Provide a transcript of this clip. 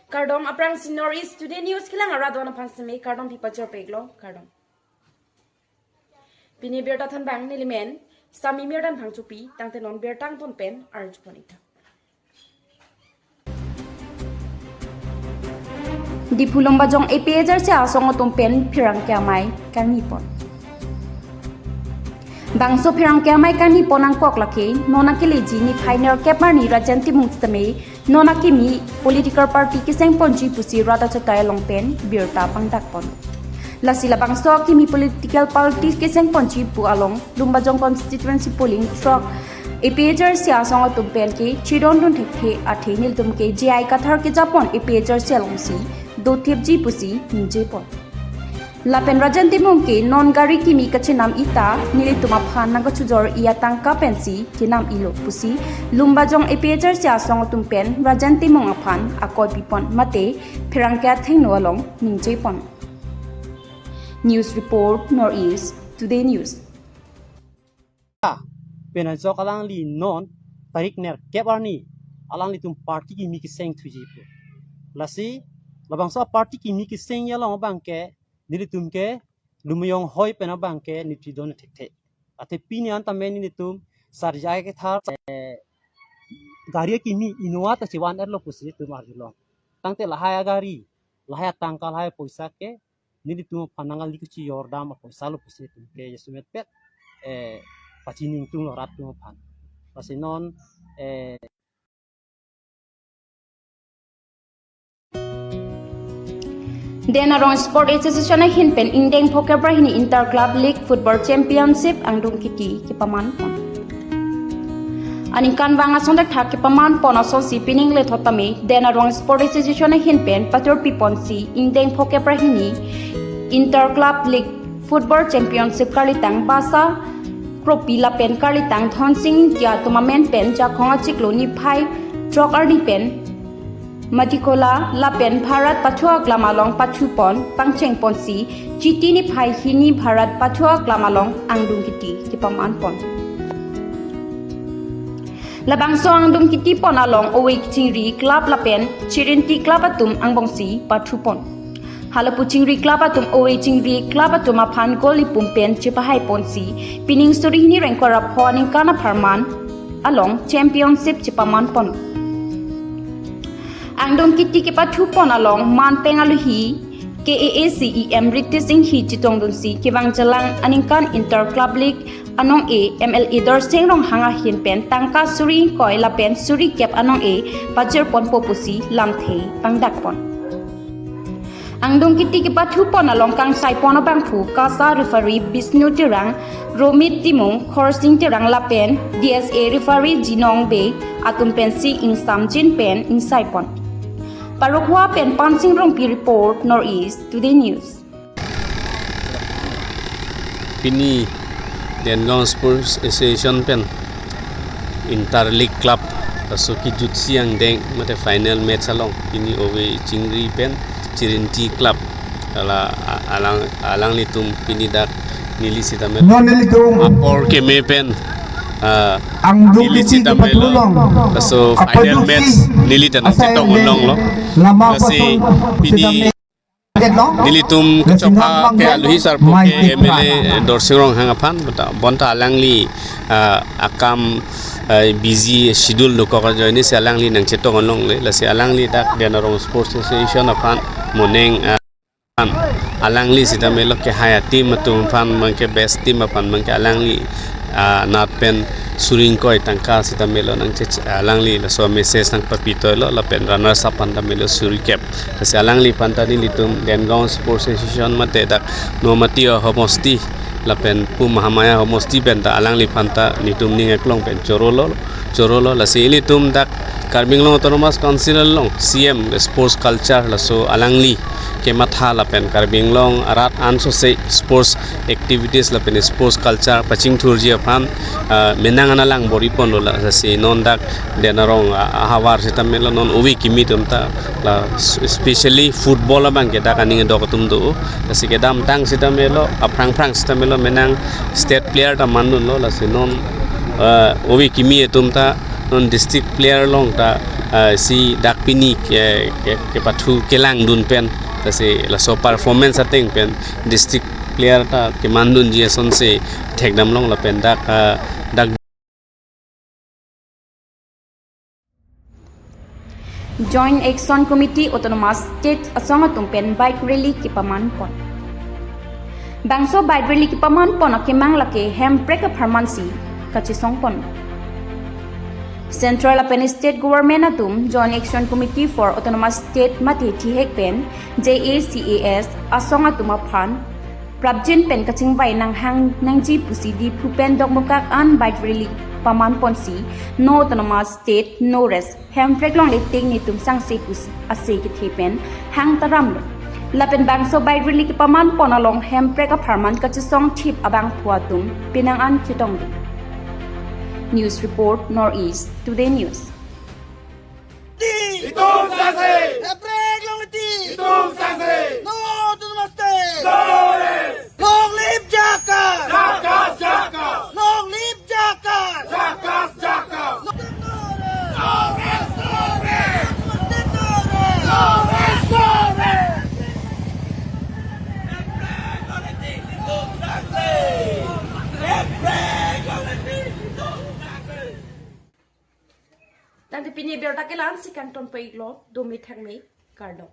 Kardom aprang sinor is today news kilang aradon apang semi kardom pipa jor peglo kardom. Pini berta than bang nilimen sami merdan thang chupi tangte non bertang ton pen arj ponita. Di pulong bajong APHR se asong tom pen pirang kiamai kan nipon. Bangso pirang kiamai kan nipon ang kok laki nona kileji ni pioneer kepar ni rajanti mungstame nona kimi political party kiseng ponji pusi rata chatay long pen birta pangdak pon. Lasila bangso kimi political party kiseng ponji pu along lumbajong constituency polling truck APHR se asong tom pen ke chidon dun thekhe athe nil tum ke GI kathar ke japon APHR se alongsi do thepji pusi ninje pon. Lapen rajanti mungki non gari kimi kachinam ita nili tuma phan nang chujor iya tangka pensi kinam ilo pusi lumbajong APHR se asong tumpen rajanti mong aphan akoi pipon mate phirangkya thengno along ninje pon. News report Northeast Today News. Penajok alang li non tarik ner kebarni alang li tum party kimi kiseng thuji pu. Lasi labangsa party kimi kiseng yalong bangke nilitum ke lumyong hoy pena bangke nitidon thekte ate pinian tamen nitum sarjai ke thar gari kimi inua ta chiwan erlo pusi tum arjulong tangte lahaya gari lahaya tangkal lahaya poisa ke nilitum panangal likuchi yordam poisa lo pusi tum ke yesumet pet pachining tum rat tum pan pasinon Denarong Sport Association ay hinpen indeng poker hini Inter Club League Football Championship ang dungkiti kipaman pon. Aningkan banga sondak thak kipaman pon aso si pining le thotami Denarong Sport Association ay hinpen patur pipon si indeng poker hini Inter Club League Football Championship kalitang basa kropila pen kalitang thonsing tia tournament pen ja khonga chiklo ni phai trok arni pen Matikola lapen Bharat Pachua Glamalong Pachupon Pangcheng Ponsi Chiti ni Phai Hini Bharat Pachua Glamalong Angdung Kiti Kipaman Pon Labangso Angdung Kiti Pon along Owik Chingri Club lapen Chirinti Club atum Angbongsi Pachupon Halapu Chingri Club atum Owik Chingri Club atum Aphan Goli Pumpen Chipahai Ponsi Pining Suri Hini Renkora Phoning Kana Pharman along Championship Chipaman Pon Angdong kiti ke pathupon along man pengaluhi KAACEM Ritising hi chitong dunsi kiwang jalang aningkan Inter Club League anong A MLE dorseng rong hanga hin pen tangka suri koi la pen suri kep anong A pajer pon popusi lamthei pangdak pon Angdong kiti ke pathupon along kang saipon bangphu kasa referee Bisnu Tirang Romit Timung Khorsing Tirang la pen DSA referee Jinong Be atum pensi ing samjin pen ing saipon Parokwa pen pansing rongpi report Northeast Today News. Pini Dengang Sports Association pen Inter League Club Pasuki Jutsi yang deng mate final match along pini owe Chingri pen Chirinti Club alang litum pini dak nili sitamen apor keme pen nili sitamelo so final match nili tanah setong ulong lo kasi pini nilitum kecoka ke aluhi sarpo ke MLA dorsirong hangapan bonta alangli akam busy schedule loko ka join si alangli nang cetong ulong le lasi alangli dak Denarong Sports Association apan moneng alangli sitamelo ke haya team atum fan mangke best team apan mangke alangli nat pen suring koi tangka sita melo nang alangli la so message nang papito lo la pen runners up panda melo suri cap kasi alangli pantani litum Dengang Sports Association mate dak no matio homosti la pen pu mahamaya homosti pen ta alangli panta nitum ning eklong pen chorolo la si litum dak Karbinglong Autonomous Council long CM sports culture la so alangli ke matha la pen Karbinglong arat anso se sports activities la pen sports culture paching thurji aphan menangana lang boripon la si non dak Denarong hawar sitamelo non uwi kimitum ta la especially football bang ke dak aning dokatum do si ke dam tang sitamelo aprang sitamelo menang state player ta manun lo la si non uwi kimi etum ta non district player long ta si dak pini ke pathu kelang dun pen ta se la so performance ateng pen district player ta ke mandun ji son se thekdam long la pen dak Joint Action Committee Autonomous State asonga tumpen bike rally ki paman pon. Bangso bike rally ki paman pon akimang lake handbrake pharmacy kachisong pon. Central Apen State Government atum Joint Action Committee for Autonomous State mati thihek pen JACAS asonga tuma phan Prabjin pen kaching vai nang hang nang ji pusi di phupen dogmukak an bike rally paman ponsi no autonomous state no rest handbrake long le ting ni tum sang se pusi ase ki thepen hang taram lo lapen bang so bike rally ki paman pon along handbrake pharman kachisong thip abang phuatum pinang an chitong News Report Northeast Today News Hitung sase. Ebrek long leti. Hitung sase. No autonomous state. No rest. Long live Jakarta. Jakarta, Jakarta. Long live Jakarta. Jakarta, Jakarta. No rest, no rest. No rest, no rest. Ebrek long leti. Hitung sase. Ebrek long leti. Hitung sase. Nanti pini biar tak kelan si kanton paiglo domi thang me kardo.